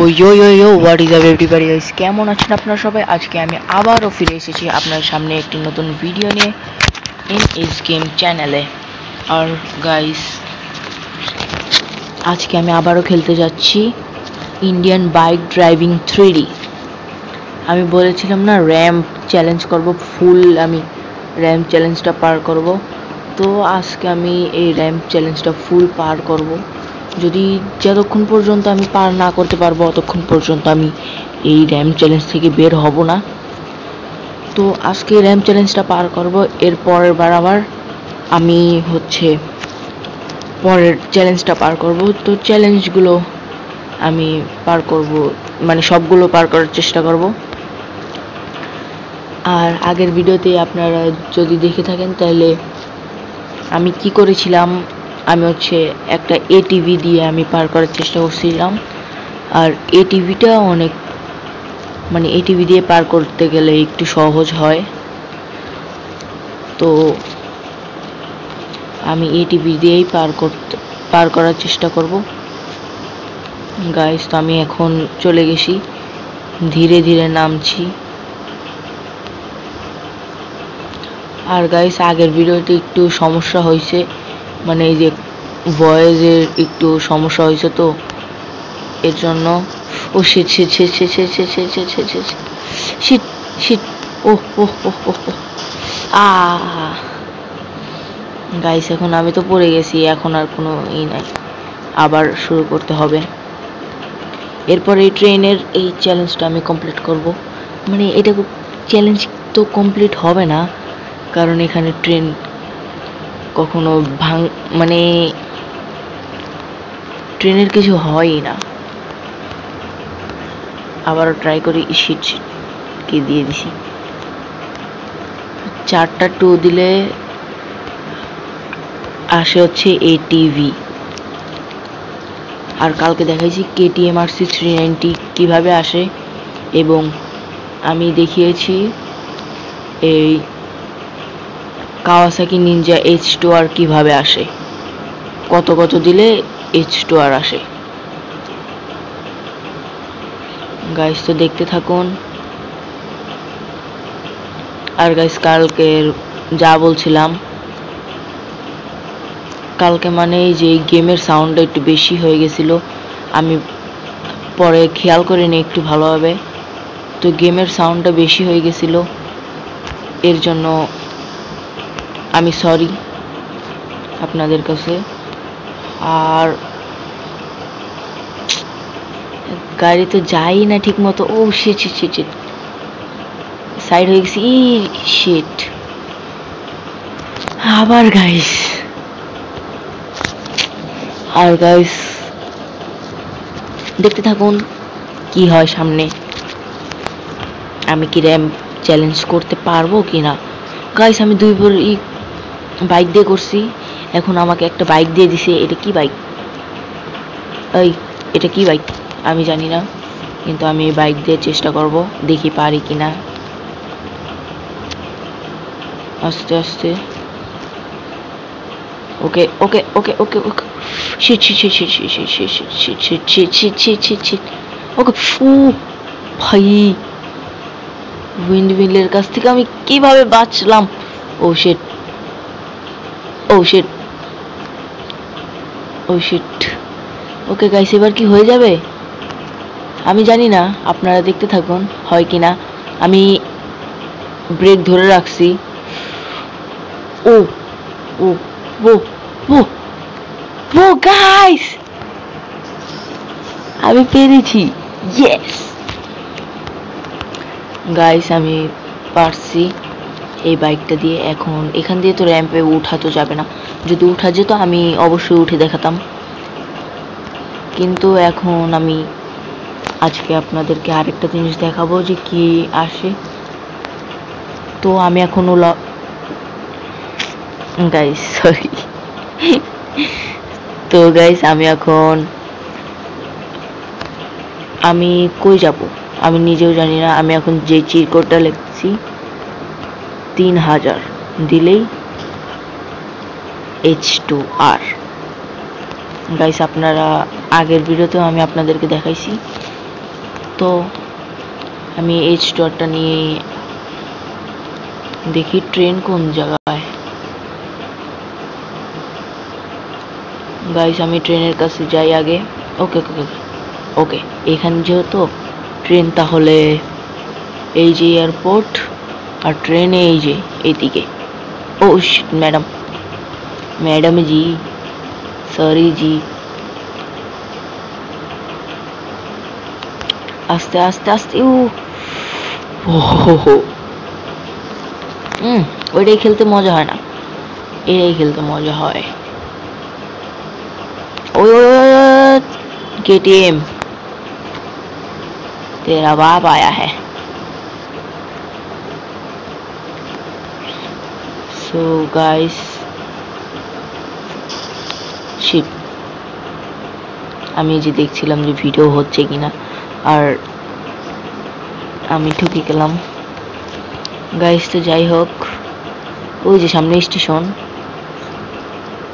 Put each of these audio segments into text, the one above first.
O yo yo yo what is up everybody guys, কেমন আছেন আপনারা সবাই? আজকে আমি আবারও ফিরে এসেছি আপনার সামনে একটি নতুন ভিডিও নিয়ে ইন ইজ গেম চ্যানেলে। আর গাইস, আজকে আমি আবারও খেলতে যাচ্ছি ইন্ডিয়ান বাইক ড্রাইভিং 3D। আমি বলেছিলাম না র্যাম্প চ্যালেঞ্জ করব, ফুল আমি র্যাম্প চ্যালেঞ্জটা পার করব। তো আজকে আমি এই র্যাম্প চ্যালেঞ্জটা ফুল পার করব। যদি যতক্ষণ পর্যন্ত আমি পার না করতে পারবো ততক্ষণ পর্যন্ত আমি এই র্যাম্প চ্যালেঞ্জ থেকে বের হব না। তো আজকে র্যাম্প চ্যালেঞ্জটা পার করব, এর পরের বার আবার আমি পরের চ্যালেঞ্জটা পার করব। তো চ্যালেঞ্জগুলো আমি পার করব, মানে সবগুলো পার করার চেষ্টা করব। আর আগের ভিডিওতে আপনারা যদি দেখে থাকেন তাহলে আমি কি করেছিলাম, আমি একটা এটিভি দিয়ে আমি পার করার চেষ্টা করছিলাম। আর এটিভিটা অনেক, মানে এটিভি দিয়ে পার করতে গেলে একটু সহজ হয়। তো আমি এটিভি দিয়েই পার করার চেষ্টা করব গাইস। তো আমি এখন চলে গেছি, ধীরে ধীরে নামছি। আর গাইস, আগের ভিডিওতে একটু সমস্যা হয়েছে, মানে এই যে ভয়েসের একটু সমস্যা হয়েছে, তো এর জন্য oh shit shit shit shit shit shit shit shit shit shit shit shit oh oh oh oh ah guys, এখন আমি তো পড়ে গেছি, এখন আর কোনো নাই, আবার শুরু করতে হবে। এরপর এই ট্রেনের এই চ্যালেঞ্জটা আমি কমপ্লিট করব। মানে এটা চ্যালেঞ্জ তো কমপ্লিট হবে না, কারণ এখানে ট্রেন কখনো মানে ট্রেনের কিছু হয়ই না। আবারও ট্রাই করি। শিট কি দিয়ে দিছি, 4টা 2 দিলে আসে এটিভি। আর কালকে দেখাইছি KTM RC 390 কিভাবে আসে, এবং আমি দেখিয়েছি এই কাওয়াসাকি নিনজা H2R কিভাবে আসে, কত দিলে H2R আসে। গাইস, তো দেখতে থাকুন। আর গাইস, কালকে যা বলছিলাম, কালকে মানে যে গেমের সাউন্ডটা একটু বেশি হয়ে গেছিল, আমি পরে খেয়াল করিনি একটু ভালোভাবে। তো গেমের সাউন্ডটা বেশি হয়ে গেছিল, এর জন্য আমি সরি আপনাদের কাছে। আর গাড়ি তো যাই না ঠিক মতো। Oh shit shit shit shit, side হয়ে গেছি। শিট, আবার গাইস। আর গাইস, দেখতে থাকুন কি হয় সামনে, আমি কি র্যাম্প চ্যালেঞ্জ করতে পারবো কিনা। গাইস, আমি 2 বার বাইক দিয়ে করছি, এখন আমাকে একটা বাইক দিয়ে দিছে। এটা কি বাইক? এটা কি বাইক আমি জানি না, কিন্তু আমি বাইক দিয়ে চেষ্টা করব, দেখি পারি কিনা। আস্তে আস্তে। Okay okay okay okay okay shit shit shit shit shit shit shit shit shit shit shit shit shit shit okay. ফু ভাই, উইন্ডমিলের কাছ থেকে আমি কিভাবে বাঁচলাম? Oh shit oh shit oh shit. Okay guys, এবার কি হয়ে যাবে আমি জানি না, আপনারা দেখতে থাকুন হয় কিনা। আমি ব্রেক ধরে রাখছি। ও ও ও ও ও গাইস, আমি পেরেছি। ইয়েস গাইস, আমি পারছি এই বাইকটা দিয়ে। এখন এখান দিয়ে তো র্যাম্পে উঠা তো যাবে না, যদি উঠা যেত আমি অবশ্যই উঠে দেখাতাম। কিন্তু এখন আমি আজকে আপনাদেরকে আরেকটা জিনিস দেখাবো যে কি আসে। তো আমি এখন গাইস সরি। তো গাইস, আমি কই যাব আমি নিজেও জানি না। আমি এখন যে চিট কোডটা লিখছি 3000 দিলেই H2R। গাইস, আপনারা আগের ভিডিওতেও আমি আপনাদেরকে দেখাইছি তো আমি এই স্টোরটা নিয়ে দেখি ট্রেন কোন জায়গায়। গাইস আমি ট্রেনের কাছে যাই আগে। ওকে ওকে ওকে ওকে, এখানে যেহেতু ট্রেন, তাহলে এই যে এয়ারপোর্ট, আর ট্রেনে এই যে এইদিকে। ও শিট, ম্যাডাম, मैडम जी, सॉरी जी। আস্তে আস্তে আস্তে। ও ওইটাই খেলতে মজা হয় না, এটাই খেলতে মজা হয়। ओए KTM, तेरा बाप आया है। So guys, শিট, আমি যে দেখছিলাম যে ভিডিও হচ্ছে কিনা, আর আমি ঠকে গেলাম গাইস। তো যাই হোক, ওই যে সামনে স্টেশন।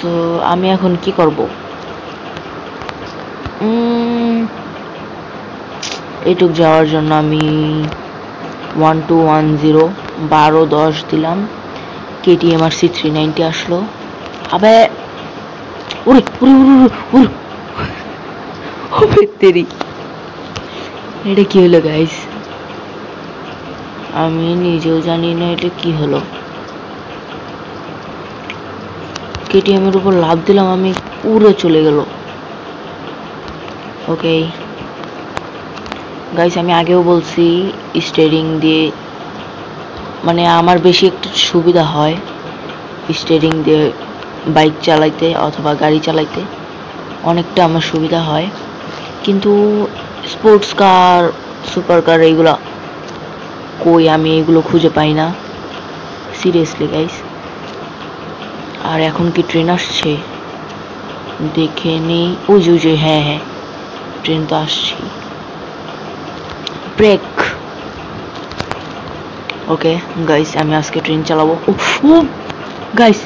তো আমি এখন কি করব? এটুক যাওয়ার জন্য আমি 1210 1210 দিলাম। KTM RC 390 আসলো। আবে উড়ে উড়ে উড়ে উড়ে উড়ে তেরি, এটা কি হলো গাইস? আমি নিজেও জানি না এটা কি হলো। KTM এর উপর লাফ দিলাম, আমি উড়ে চলে গেল। ওকে গাইস, আমি আগেও বলছি স্টিয়ারিং দিয়ে, মানে আমার বেশি একটু সুবিধা হয় স্টিয়ারিং দিয়ে বাইক চালাইতে অথবা গাড়ি চালাইতে, অনেকটা আমার সুবিধা হয়। কিন্তু স্পোর্টস কার, সুপার কার, এইগুলা কই, আমি এগুলো খুঁজে পাই না সিরিয়াসলি গাইস। আর এখন কি ট্রেন আসছে দেখে নেই। ওই যে হ্যাঁ হ্যাঁ, ট্রেন তো আসছে। ব্রেক। ওকে গাইস, আমি আজকে ট্রেন চালাবো। ও গাইস,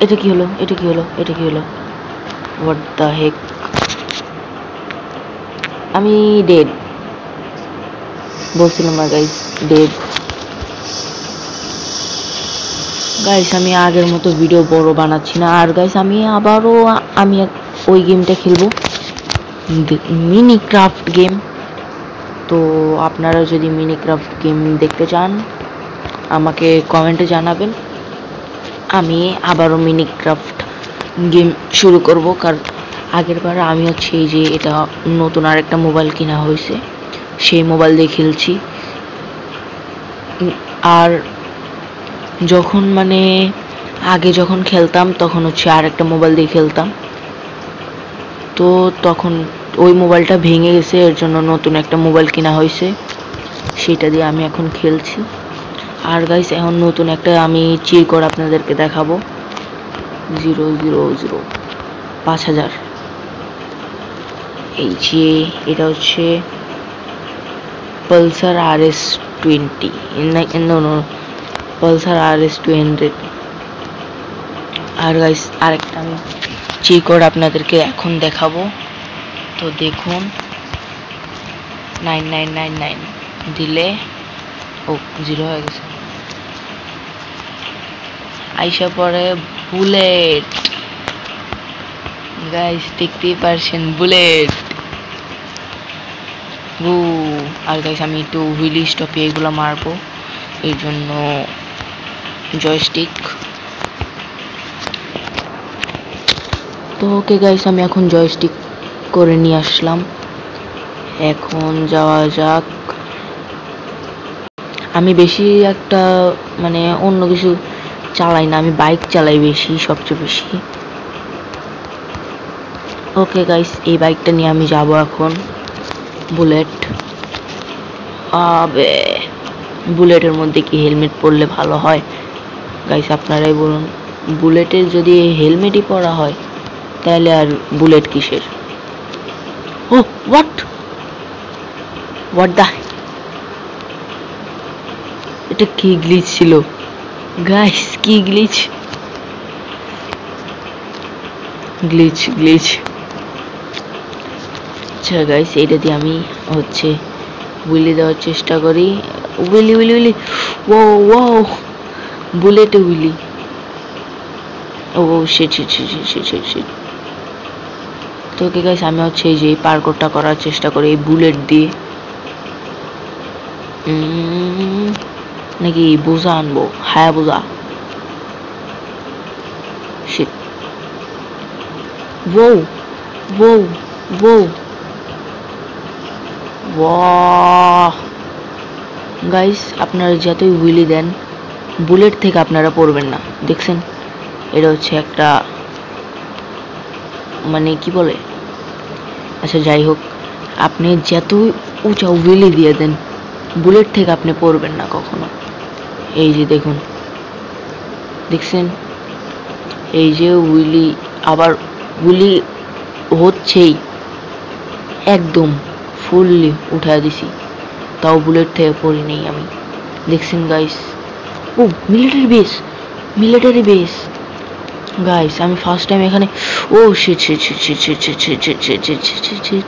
এটা কি হলো? এটা কি হলো? এটা কি হলো? হোয়াট দ্য হেক? আমি ডেড বলছিলাম না গাইস, ডেড। গাইস আমি আগের মতো ভিডিও বড় বানাচ্ছি না। আর গাইস আমি আবারও ওই গেমটা খেলবো, মিনি ক্রাফট গেম। তো আপনারা যদি মিনি ক্রাফট গেম দেখতে চান আমাকে কমেন্টে জানাবেন, আমি আবারও মিনি ক্রাফট গেম শুরু করব। কারণ আগের বার আমি হচ্ছে এই যে এটা নতুন আরেকটা মোবাইল কিনা হয়েছে, সেই মোবাইল দিয়ে খেলছি। আর যখন মানে আগে যখন খেলতাম তখন হচ্ছে আরেকটা মোবাইল দিয়ে খেলতাম, তো তখন ওই মোবাইলটা ভেঙে গেছে, এর জন্য নতুন একটা মোবাইল কিনা হয়েছে, সেটা দিয়ে আমি এখন খেলছি। আর গাইস এখন নতুন একটা আমি চির কোড আপনাদেরকে দেখাবো, 000 5000। এই যে এটা হচ্ছে পালসার RS20, পালসার RS200। আর গাইস আরেকটা আমি চির কোড আপনাদেরকে এখন দেখাবো, তো দেখুন 9999 দিলে, ও 0 হয়ে গেছে, আইসা পরে বুলেট। গাইস দেখতেই পারছেন বুলেট। আর গাইস আমি একটু হুইলি স্টপে এগুলো মারবো, এর জন্য জয়স্টিক। তো ওকে গাইস, আমি এখন জয়স্টিক করে নিয়ে আসলাম, এখন যাওয়া যাক। আমি বেশি একটা মানে অন্য কিছু চালাই না, আমি বাইক চালাই বেশি, সবচেয়ে বেশি। ওকে গাইস, এই বাইকটা নিয়ে আমি যাব এখন, বুলেট। আবে বুলেটের মধ্যে কি হেলমেট পরলে ভালো হয় গাইস? আপনারাই বলুন, বুলেটের যদি হেলমেটই পরা হয় তাহলে আর বুলেট কিসের? ও হোয়াট দা, এটা কি গ্লিচ ছিল গাইস? কি গ্লিচ? আচ্ছা গাইস, এটা দিয়ে আমি হচ্ছে উইলি দেওয়ার চেষ্টা করি। Wheelie wheelie wheelie, oh oh বুলেটে wheelie. Oh shit shit shit shit shit shit. তো ওকে গাইস, আমি হচ্ছে এই যে পার্করটা করার চেষ্টা করি এই বুলেট দিয়ে। নাকি বোঝা আনবো? হ্যাঁ বোঝা। Shit. Whoa, whoa, whoa, wow. Guys, আপনারা যতই উইলি দেন বুলেট থেকে আপনারা পড়বেন না, দেখছেন? এটা হচ্ছে একটা মানে কি বলে, আচ্ছা যাই হোক, আপনি যতই উঁচা উইলি দিয়ে দেন বুলেট থেকে আপনি পড়বেন না কখনো। এই যে দেখুন, দেখছেন? এই যে উইলি, আবার উইলি হচ্ছেই, একদম ফুললি উঠায় দিছি, তাও বুলেট থেকে পড়ি নেই আমি, দেখছেন guys? Oh military base, military base guys. আমি ফার্স্ট টাইম এখানে, oh shit shit shit shit shit shit shit shit shit shit shit shit shit,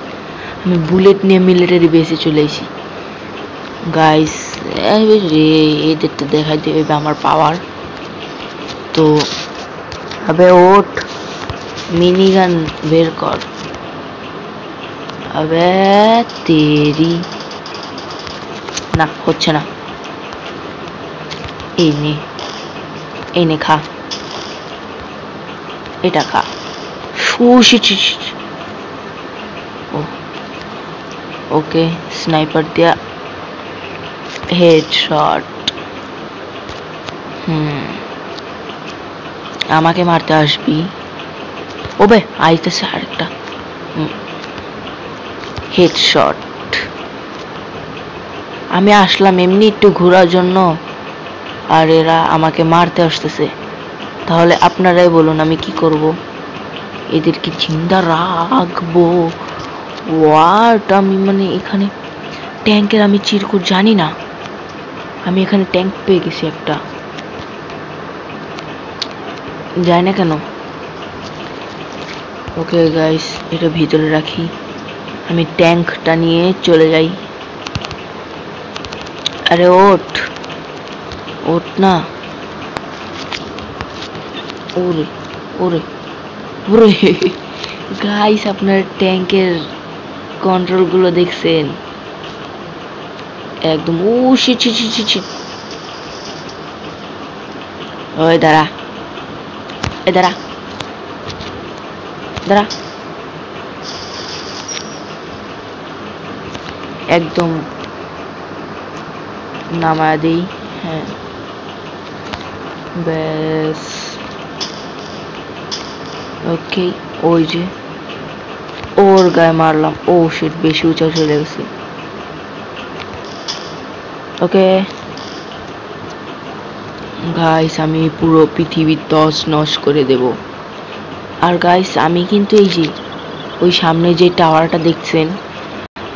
আমি বুলেট নিয়ে মিলিটারি বেসে চলে এসেছি গাইস। রে এদের তো দেখাইতে হবে আমার পাওয়ার। তো আবে ওঠ, মিনি গান বের কর। আবে তেরি, না হচ্ছে না। এই নে, এই নে খা, এটা খা। ও শিট শিট শিট। ও ওকে, স্নাইপার দিয়া হেডশট। আমাকে মারতে আসবি? ওবে আইতেছে আরেকটা হেডশট। আমি আসলাম এমনি একটু ঘোরার জন্য, আর এরা আমাকে মারতে আসতেছে। তাহলে আপনারাই বলুন আমি কি করব? এদেরকে জিন্দা রাখবো? ওয়াট, আমি মানে এখানে ট্যাঙ্কের আমি চিরকুট জানি না, আমি এখানে ট্যাঙ্ক পেয়ে গেছি একটা, যায় না কেন? ওকে গাইস, এটা ভিতরে রাখি, আমি ট্যাঙ্কটা নিয়ে চলে যাই। আরে ওঠ, ওঠ না। ওরে ওরে ওরে গাইস, আপনার ট্যাঙ্কের কন্ট্রোল গুলো দেখছেন? একদম ও শিট শিট শিট শিট। ওই দাঁড়া, এই দাঁড়া দাঁড়া, একদম নামায়া দিই। হ্যাঁ ব্যাস, ওকে। ওই যে ওর গায়ে মারলাম, ও শিট, বেশি উঁচা চলে গেছে। ওকে গাইস, আমি পুরো পৃথিবী তছ নছ করে দেব। আর গাইস, আমি কিন্তু এই যে ওই সামনে যে টাওয়ারটা দেখছেন,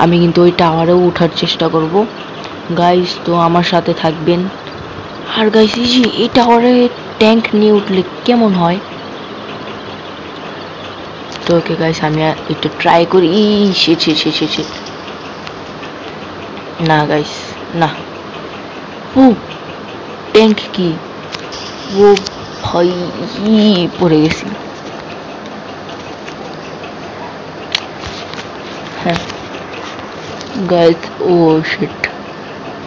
আমি কিন্তু ওই টাওয়ারেও ওঠার চেষ্টা করব গাইস, তো আমার সাথে থাকবেন। আর গাইস, এই যে এই টাওয়ারে ট্যাঙ্ক নিয়ে উঠলে কেমন হয়? তো ওকে গাইস, আমি একটু ট্রাই করি। Sheet shit shit shit sheet, না গাইস না। ও ট্যাঙ্ক কি, ও ভাই পড়ে গেছি। হ্যাঁ গাইস, ও শিট,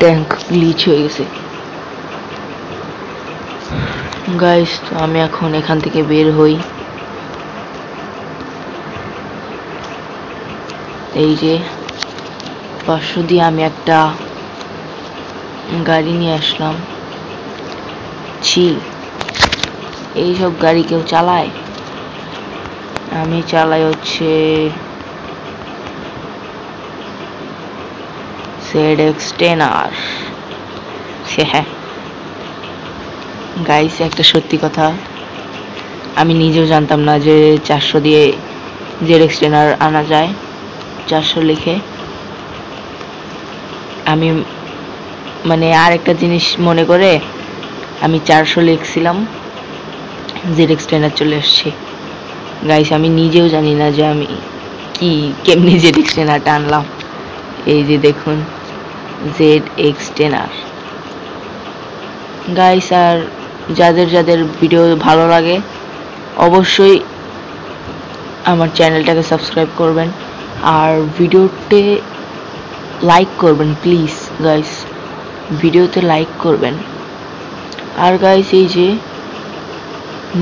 ট্যাঙ্ক গ্লিচ হয়ে গেছে গাইস। তো আমি এখন এখান থেকে বের হই। এই যে 500 দিয়ে আমি একটা গাড়ি নিয়ে আসলাম। ছি, এইসব গাড়ি কেউ চালায়? আমি চালাই হচ্ছে ZX-10R। হ্যাঁ গাইস, একটা সত্যি কথা, আমি নিজেও জানতাম না যে 400 দিয়ে ZX-10R আনা যায়, 400 লিখে। আমি মানে আর একটা জিনিস মনে করে আমি 400 লিখছিলাম, ZX-10R চলে আসছে গাইস। আমি নিজেও জানি না যে আমি কি কেমনি ZX-10R আনলাম। এই যে দেখুন, ZX10R গাইস। আর যাদের যাদের ভিডিও ভালো লাগে অবশ্যই আমার চ্যানেলটাকে সাবস্ক্রাইব করবেন আর ভিডিওতে লাইক করবেন প্লিজ গাইস, ভিডিওতে লাইক করবেন। আর গাইস এই যে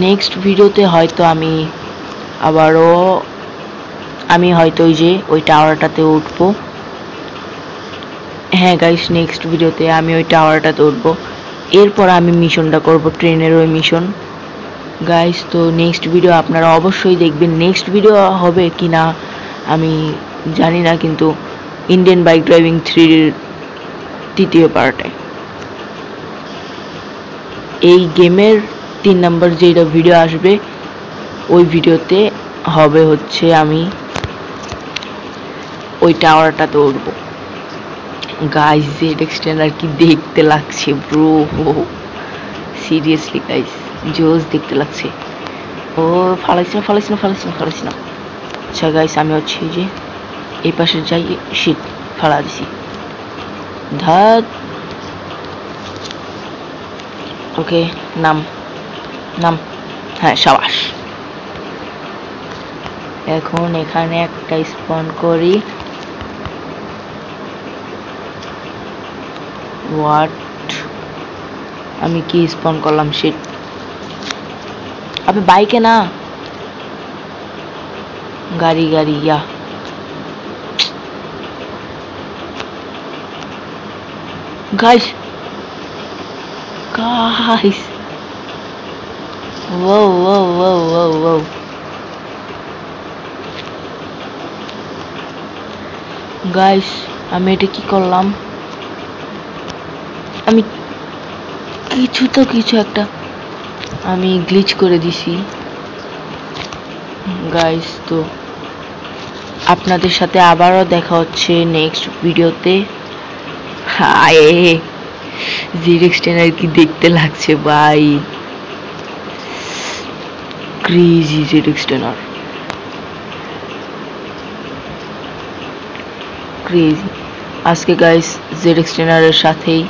নেক্সট ভিডিওতে হয়তো আমি হয়তো ওই যে ওই টাওয়ারটাতে উঠবো। হ্যাঁ গাইস, নেক্সট ভিডিওতে আমি ওই টাওয়ারটাতে উঠবো, এরপর আমি মিশনটা করব, ট্রেনের ওই মিশন গাইস। তো নেক্সট ভিডিও আপনারা অবশ্যই দেখবেন। নেক্সট ভিডিও হবে কি না আমি জানি না, কিন্তু ইন্ডিয়ান বাইক ড্রাইভিং 3 তৃতীয় পার্টে এই গেমের 3 নম্বর যেটা ভিডিও আসবে ওই ভিডিওতে হবে হচ্ছে আমি ওই টাওয়ারটাতে উঠবো গাইস। ZX10R কি দেখতে লাগছে ব্রো, সিরিয়াসলি গাইস জোস দেখতে লাগছে। ও ফালাইছ না। আচ্ছা গাইস, আমি হচ্ছে যে এই পাশে যাই, শিট ফালা দিছি ধাত। ওকে নাম, হ্যাঁ সাবাস। এখন এখানে একটা স্পন করি। হোয়াট, আমি কি স্পন করলাম? শিট, আবে বাইকে না, গাড়ি ইয়া। গাইস wow গাইস, আমি এটা কি করলাম? আমি কিছু একটা আমি গ্লিচ করে দিছি গাইস। তো আপনাদের সাথে আবারও দেখা হচ্ছে নেক্সট ভিডিওতে। হায় ZX10R কি দেখতে লাগছে ভাই, ক্রেজি ZX10R, ক্রেজি। আজকে গাইস ZX10R এর সাথেই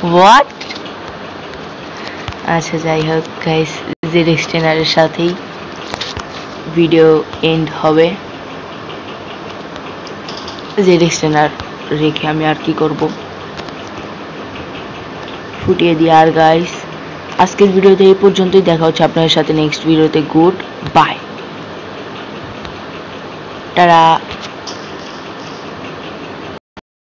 হোয়াট আচ্ছা যাই হোক গাইস, ZX10R এর সাথেই ভিডিও এন্ড হবে। ZX10R রেখে আমি আর কি করব, ফুটিয়ে দিই। আর গাইস আজকের ভিডিওতে এই পর্যন্তই, দেখা হচ্ছে আপনাদের সাথে নেক্সট ভিডিওতে। Good bye, tata.